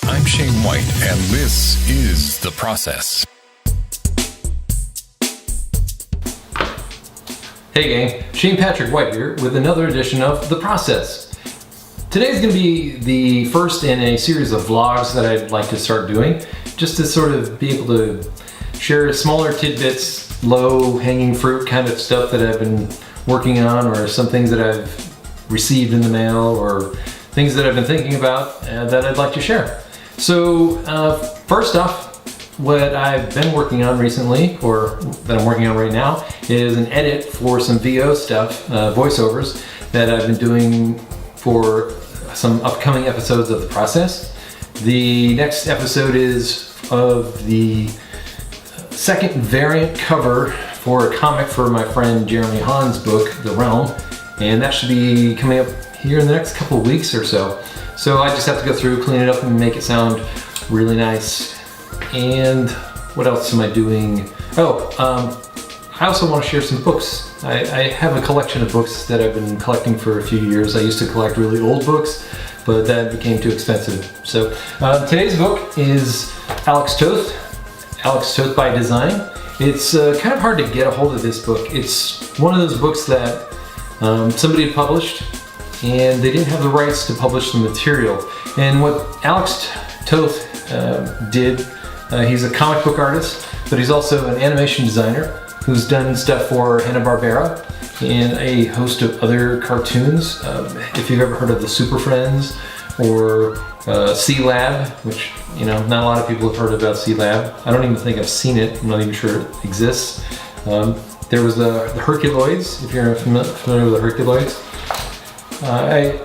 I'm Shane White, and this is The Process. Hey gang, Shane Patrick White here with another edition of The Process. Today's going to be the first in a series of vlogs that I'd like to start doing, just to sort of be able to share smaller tidbits, low-hanging fruit kind of stuff that I've been working on, or some things that I've received in the mail, or things that I've been thinking about that I'd like to share. So first off, what I've been working on recently, or that I'm working on right now, is an edit for some VO stuff, voiceovers, that I've been doing for some upcoming episodes of The Process. The next episode is of the second variant cover for a comic for my friend Jeremy Hahn's book, The Realm, and that should be coming up here in the next couple of weeks or so. So I just have to go through, clean it up, and make it sound really nice. And what else am I doing? I also want to share some books. I have a collection of books that I've been collecting for a few years. I used to collect really old books, but that became too expensive. So today's book is Toth by Design. It's kind of hard to get a hold of this book. It's one of those books that somebody had published, and they didn't have the rights to publish the material. And what Toth did, he's a comic book artist, but he's also an animation designer who's done stuff for Hanna-Barbera and a host of other cartoons. If you've ever heard of the Super Friends or C-Lab, which, you know, not a lot of people have heard about C-Lab. I don't even think I've seen it. I'm not even sure it exists. There was the Herculoids, if you're familiar with the Herculoids. I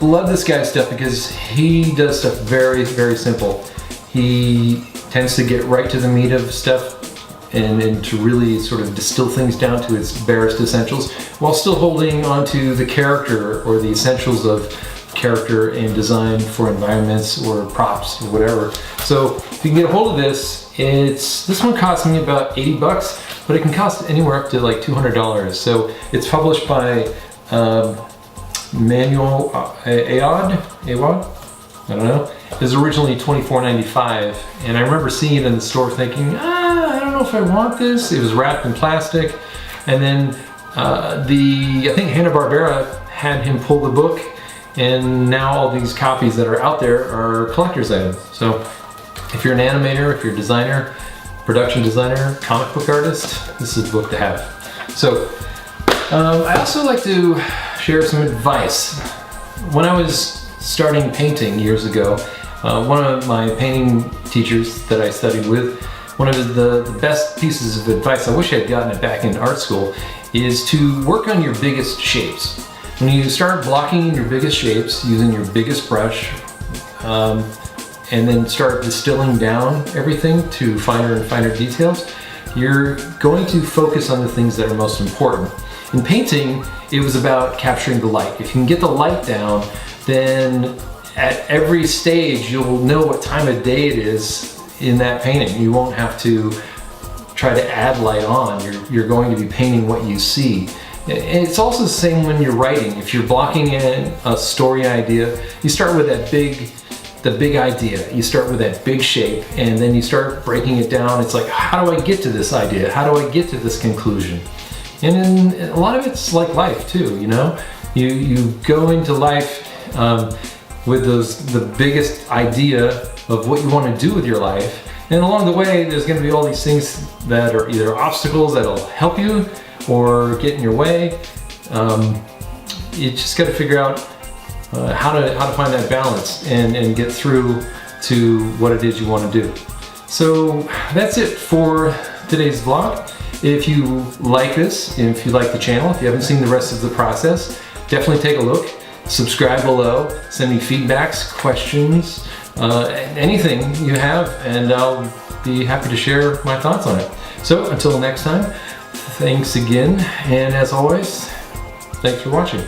love this guy's stuff because he does stuff very, very simple. He tends to get right to the meat of stuff and to really sort of distill things down to its barest essentials, while still holding onto the character or the essentials of character and design for environments or props or whatever. So if you can get a hold of this, this one cost me about $80, but it can cost anywhere up to like $200. So it's published by Manual Awad? I don't know. It was originally $24.95, and I remember seeing it in the store thinking, I don't know if I want this. It was wrapped in plastic, and then I think Hanna-Barbera had him pull the book, and now all these copies that are out there are collector's items. So if you're an animator, if you're a designer, production designer, comic book artist, this is the book to have. So I also like to share some advice. When I was starting painting years ago, one of my painting teachers that I studied with, one of the best pieces of advice, I wish I had gotten it back in art school, is to work on your biggest shapes. When you start blocking in your biggest shapes using your biggest brush, and then start distilling down everything to finer and finer details, you're going to focus on the things that are most important. In painting, it was about capturing the light. If you can get the light down, then at every stage you'll know what time of day it is in that painting. You won't have to try to add light on. You're going to be painting what you see. And it's also the same when you're writing. If you're blocking in a story idea, you start with the big idea. You start with that big shape, and then you start breaking it down. It's like, how do I get to this idea? How do I get to this conclusion? And a lot of it's like life too, you know? You go into life with the biggest idea of what you want to do with your life, and along the way there's going to be all these things that are either obstacles that'll help you or get in your way. You just got to figure out how to find that balance and get through to what it is you want to do. So that's it for today's vlog. If you like this, if you like the channel, if you haven't seen the rest of The Process, definitely take a look. Subscribe below, send me feedbacks, questions, anything you have, and I'll be happy to share my thoughts on it. So until next time, thanks again, and as always, thanks for watching.